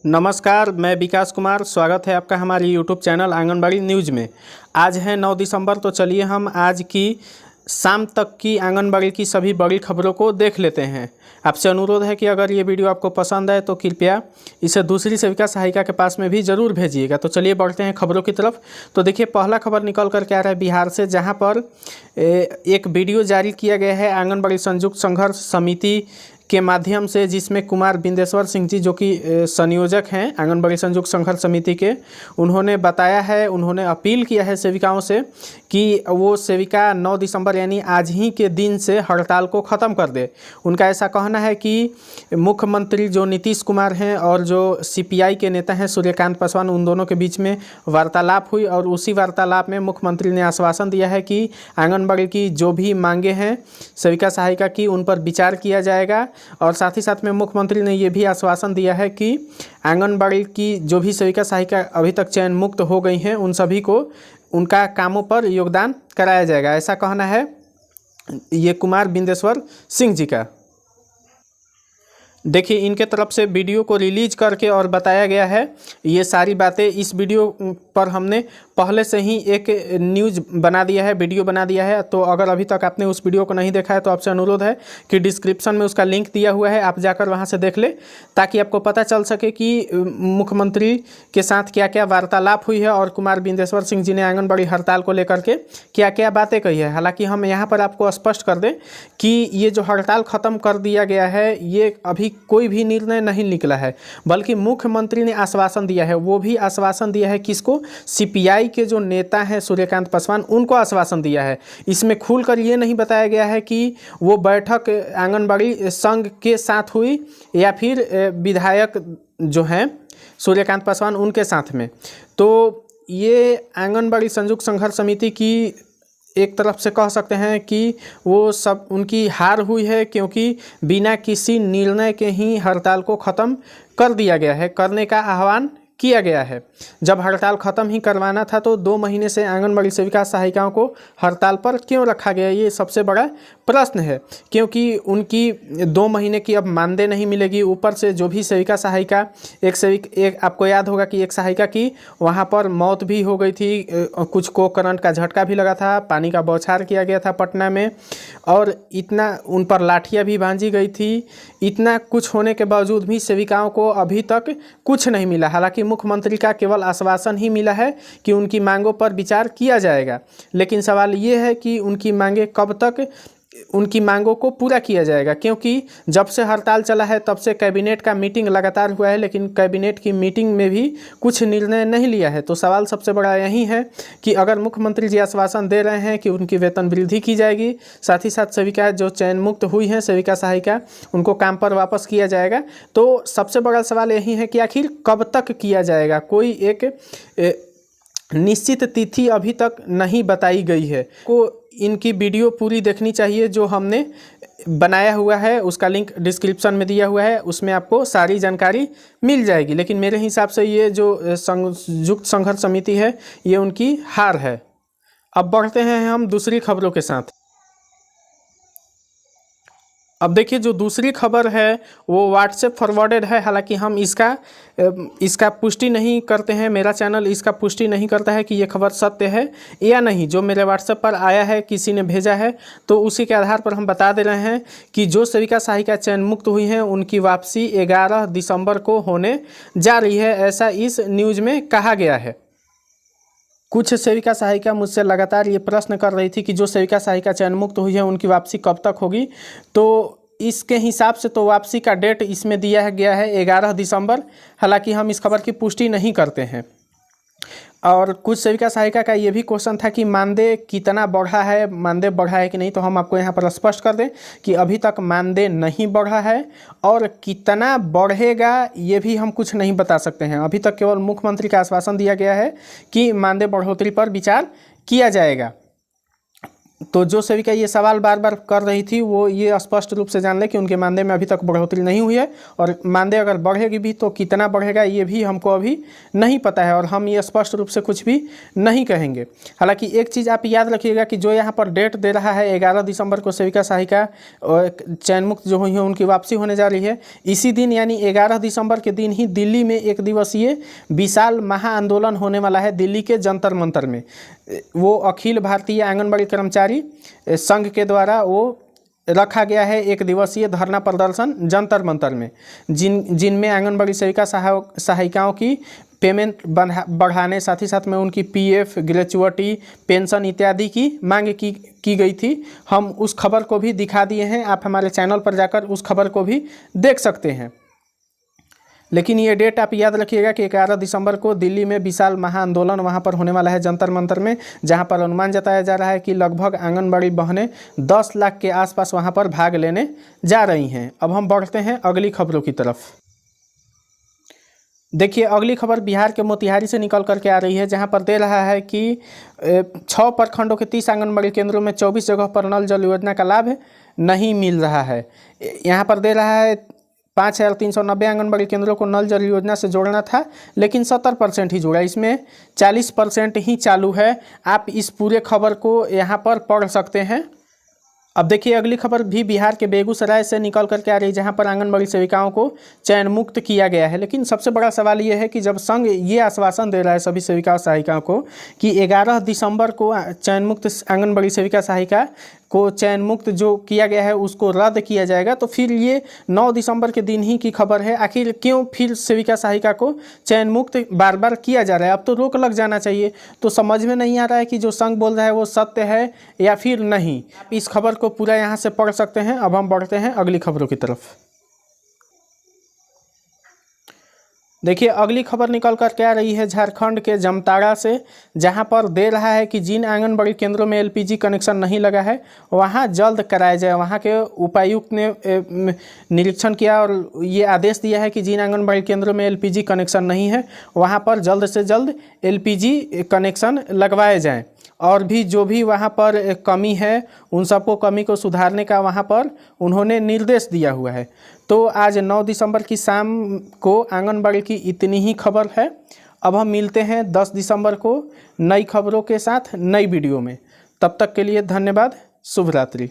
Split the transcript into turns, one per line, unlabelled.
नमस्कार, मैं विकास कुमार। स्वागत है आपका हमारे यूट्यूब चैनल आंगनबाड़ी न्यूज़ में। आज है 9 दिसंबर, तो चलिए हम आज की शाम तक की आंगनबाड़ी की सभी बड़ी खबरों को देख लेते हैं। आपसे अनुरोध है कि अगर ये वीडियो आपको पसंद आए तो कृपया इसे दूसरी सेविका सहायिका के पास में भी ज़रूर भेजिएगा। तो चलिए बढ़ते हैं खबरों की तरफ। तो देखिए, पहला खबर निकल कर के आ रहा है बिहार से, जहाँ पर एक वीडियो जारी किया गया है आंगनबाड़ी संयुक्त संघर्ष समिति के माध्यम से, जिसमें कुमार बिंदेश्वर सिंह जी, जो कि संयोजक हैं आंगनबाड़ी संयुक्त संघर्ष समिति के, उन्होंने बताया है, उन्होंने अपील किया है सेविकाओं से कि वो सेविका 9 दिसंबर यानी आज ही के दिन से हड़ताल को ख़त्म कर दे। उनका ऐसा कहना है कि मुख्यमंत्री जो नीतीश कुमार हैं और जो सीपीआई के नेता हैं सूर्यकांत पासवान, उन दोनों के बीच में वार्तालाप हुई और उसी वार्तालाप में मुख्यमंत्री ने आश्वासन दिया है कि आंगनबाड़ी की जो भी मांगे हैं सेविका सहायिका की, उन पर विचार किया जाएगा। और साथ ही साथ में मुख्यमंत्री ने ये भी आश्वासन दिया है कि आंगनबाड़ी की जो भी सेविका सहायिका अभी तक चयन मुक्त हो गई हैं, उन सभी को उनका कामों पर योगदान कराया जाएगा। ऐसा कहना है ये कुमार बिंदेश्वर सिंह जी का। देखिए, इनके तरफ से वीडियो को रिलीज करके और बताया गया है ये सारी बातें। इस वीडियो पर हमने पहले से ही एक न्यूज़ बना दिया है, वीडियो बना दिया है। तो अगर अभी तक आपने उस वीडियो को नहीं देखा है तो आपसे अनुरोध है कि डिस्क्रिप्शन में उसका लिंक दिया हुआ है, आप जाकर वहां से देख ले, ताकि आपको पता चल सके कि मुख्यमंत्री के साथ क्या क्या वार्तालाप हुई है और कुमार बिंदेश्वर सिंह जी ने आंगनबाड़ी हड़ताल को लेकर के क्या क्या बातें कही है। हालांकि हम यहाँ पर आपको स्पष्ट कर दें कि ये जो हड़ताल ख़त्म कर दिया गया है, ये अभी कोई भी निर्णय नहीं निकला है, बल्कि मुख्यमंत्री ने आश्वासन दिया है। वो भी आश्वासन दिया है किसको? सीपीआई के जो नेता हैं सूर्यकांत पासवान, उनको आश्वासन दिया है। इसमें खुलकर ये नहीं बताया गया है कि वो बैठक आंगनबाड़ी संघ के साथ हुई या फिर विधायक जो हैं सूर्यकांत पासवान उनके साथ में। तो ये आंगनबाड़ी संयुक्त संघर्ष समिति की एक तरफ से कह सकते हैं कि वो सब उनकी हार हुई है, क्योंकि बिना किसी निर्णय के ही हड़ताल को ख़त्म कर दिया गया है, करने का आह्वान किया गया है। जब हड़ताल ख़त्म ही करवाना था तो 2 महीने से आंगनबाड़ी सेविका सहायिकाओं को हड़ताल पर क्यों रखा गया, ये सबसे बड़ा प्रश्न है। क्योंकि उनकी 2 महीने की अब मानदेय नहीं मिलेगी। ऊपर से जो भी सेविका सहायिका, एक आपको याद होगा कि एक सहायिका की वहाँ पर मौत भी हो गई थी, कुछ को करंट का झटका भी लगा था, पानी का बौछार किया गया था पटना में, और इतना उन पर लाठियाँ भी भांजी गई थी। इतना कुछ होने के बावजूद भी सेविकाओं को अभी तक कुछ नहीं मिला। हालांकि मुख्यमंत्री का केवल आश्वासन ही मिला है कि उनकी मांगों पर विचार किया जाएगा, लेकिन सवाल ये है कि उनकी मांगें कब तक, उनकी मांगों को पूरा किया जाएगा। क्योंकि जब से हड़ताल चला है तब से कैबिनेट का मीटिंग लगातार हुआ है, लेकिन कैबिनेट की मीटिंग में भी कुछ निर्णय नहीं लिया है। तो सवाल सबसे बड़ा यही है कि अगर मुख्यमंत्री जी आश्वासन दे रहे हैं कि उनकी वेतन वृद्धि की जाएगी, साथ ही साथ सेविका जो चयन मुक्त हुई हैं सेविका सहायिका, उनको काम पर वापस किया जाएगा, तो सबसे बड़ा सवाल यही है कि आखिर कब तक किया जाएगा। कोई एक निश्चित तिथि अभी तक नहीं बताई गई है। को इनकी वीडियो पूरी देखनी चाहिए जो हमने बनाया हुआ है, उसका लिंक डिस्क्रिप्शन में दिया हुआ है, उसमें आपको सारी जानकारी मिल जाएगी। लेकिन मेरे हिसाब से ये जो संयुक्त संघर्ष समिति है, ये उनकी हार है। अब बढ़ते हैं हम दूसरी खबरों के साथ। अब देखिए, जो दूसरी खबर है वो व्हाट्सएप फॉरवर्डेड है। हालांकि हम इसका पुष्टि नहीं करते हैं, मेरा चैनल इसका पुष्टि नहीं करता है कि ये खबर सत्य है या नहीं। जो मेरे व्हाट्सएप पर आया है, किसी ने भेजा है, तो उसी के आधार पर हम बता दे रहे हैं कि जो सेविका सहायिका चयन मुक्त हुई हैं उनकी वापसी 11 दिसंबर को होने जा रही है, ऐसा इस न्यूज़ में कहा गया है। कुछ सेविका सहायिका मुझसे लगातार ये प्रश्न कर रही थी कि जो सेविका सहायिका चयन मुक्त हुई है उनकी वापसी कब तक होगी। तो इसके हिसाब से तो वापसी का डेट इसमें दिया गया है 11 दिसंबर। हालांकि हम इस खबर की पुष्टि नहीं करते हैं। और कुछ सेविका सहायिका का ये भी क्वेश्चन था कि मानदेय कितना बढ़ा है, मानदेय बढ़ा है कि नहीं। तो हम आपको यहाँ पर स्पष्ट कर दें कि अभी तक मानदेय नहीं बढ़ा है, और कितना बढ़ेगा ये भी हम कुछ नहीं बता सकते हैं। अभी तक केवल मुख्यमंत्री का आश्वासन दिया गया है कि मानदेय बढ़ोतरी पर विचार किया जाएगा। तो जो सेविका ये सवाल बार बार कर रही थी वो ये स्पष्ट रूप से जान ले कि उनके मानदेय में अभी तक बढ़ोतरी नहीं हुई है, और मानदेय अगर बढ़ेगी भी तो कितना बढ़ेगा ये भी हमको अभी नहीं पता है, और हम ये स्पष्ट रूप से कुछ भी नहीं कहेंगे। हालांकि एक चीज़ आप याद रखिएगा कि जो यहाँ पर डेट दे रहा है 11 दिसंबर को सेविका सहायिका चयन मुक्त जो हुई है उनकी वापसी होने जा रही है, इसी दिन यानी 11 दिसंबर के दिन ही दिल्ली में एक दिवसीय विशाल महाआंदोलन होने वाला है। दिल्ली के जंतर मंतर में वो अखिल भारतीय आंगनबाड़ी कर्मचारी संघ के द्वारा वो रखा गया है एक दिवसीय धरना प्रदर्शन जंतर मंतर में, जिनमें आंगनबाड़ी सेविका सहायिकाओं की पेमेंट बढ़ाने, साथ ही साथ में उनकी पीएफ, ग्रेचुइटी, पेंशन इत्यादि की मांग की गई थी। हम उस खबर को भी दिखा दिए हैं, आप हमारे चैनल पर जाकर उस खबर को भी देख सकते हैं। लेकिन ये डेट आप याद रखिएगा कि 11 दिसंबर को दिल्ली में विशाल महाआंदोलन वहाँ पर होने वाला है जंतर मंतर में, जहाँ पर अनुमान जताया जा रहा है कि लगभग आंगनबाड़ी बहनें 10 लाख के आसपास वहाँ पर भाग लेने जा रही हैं। अब हम बढ़ते हैं अगली खबरों की तरफ। देखिए अगली खबर बिहार के मोतिहारी से निकल करके आ रही है, जहां पर दे रहा है कि 6 प्रखंडों के 30 आंगनबाड़ी केंद्रों में 24 जगह पर नल जल योजना का लाभ नहीं मिल रहा है। यहां पर दे रहा है 5390 आंगनबाड़ी केंद्रों को नल जल योजना से जोड़ना था, लेकिन 70% ही जुड़ा, इसमें 40% ही चालू है। आप इस पूरे खबर को यहाँ पर पढ़ सकते हैं। अब देखिए अगली खबर भी बिहार के बेगूसराय से निकल करके आ रही है, जहां पर आंगनबाड़ी सेविकाओं को चयन मुक्त किया गया है। लेकिन सबसे बड़ा सवाल ये है कि जब संघ ये आश्वासन दे रहा है सभी सेविका सहायिकाओं को कि 11 दिसंबर को चयन मुक्त आंगनबाड़ी सेविका सहायिका को चयन मुक्त जो किया गया है उसको रद्द किया जाएगा, तो फिर ये 9 दिसंबर के दिन ही की खबर है। आखिर क्यों फिर सेविका सहायिका को चयन मुक्त बार बार किया जा रहा है? अब तो रोक लग जाना चाहिए। तो समझ में नहीं आ रहा है कि जो संघ बोल रहा है वो सत्य है या फिर नहीं। आप इस खबर को पूरा यहाँ से पढ़ सकते हैं। अब हम बढ़ते हैं अगली खबरों की तरफ। देखिए अगली खबर निकल कर के आ रही है झारखंड के जामताड़ा से, जहां पर दे रहा है कि जिन आंगनबाड़ी केंद्रों में एलपीजी कनेक्शन नहीं लगा है वहां जल्द कराया जाए। वहां के उपायुक्त ने निरीक्षण किया और ये आदेश दिया है कि जिन आंगनबाड़ी केंद्रों में एलपीजी कनेक्शन नहीं है वहां पर जल्द से जल्द एलपीजी कनेक्शन लगवाए जाएँ, और भी जो भी वहाँ पर कमी है उन सबको कमी को सुधारने का वहाँ पर उन्होंने निर्देश दिया हुआ है। तो आज 9 दिसंबर की शाम को आंगनबाड़ी की इतनी ही खबर है। अब हम मिलते हैं 10 दिसंबर को नई खबरों के साथ नई वीडियो में। तब तक के लिए धन्यवाद। शुभ रात्रि।